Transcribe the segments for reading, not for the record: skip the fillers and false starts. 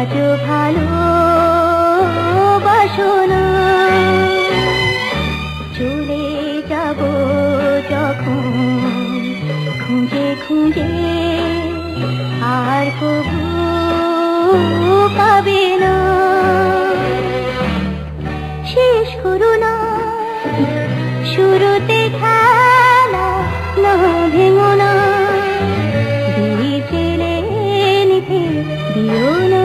আজও ভালোবাসনা চলে যাব যখন খুঁজে খুঁজে আর কবু পাবে না শেষ করো না শুরুতে খেলা না ভেঙো না দিই জেলে নিভে দিও না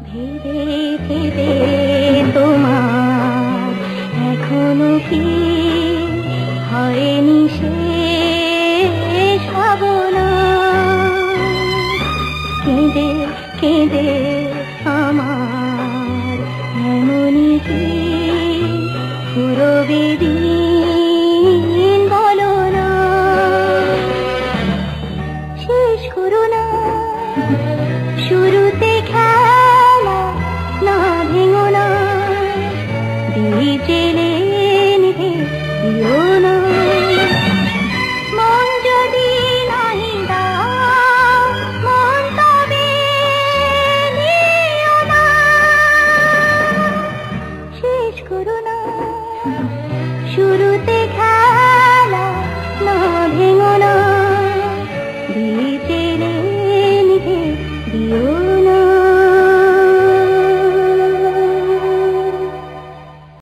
ভেবে ভেবে তোমার এখনো কি হয়নি শেষ ভাবনা কেঁদে কেঁদে আমার এমনই কি পুরো বেদি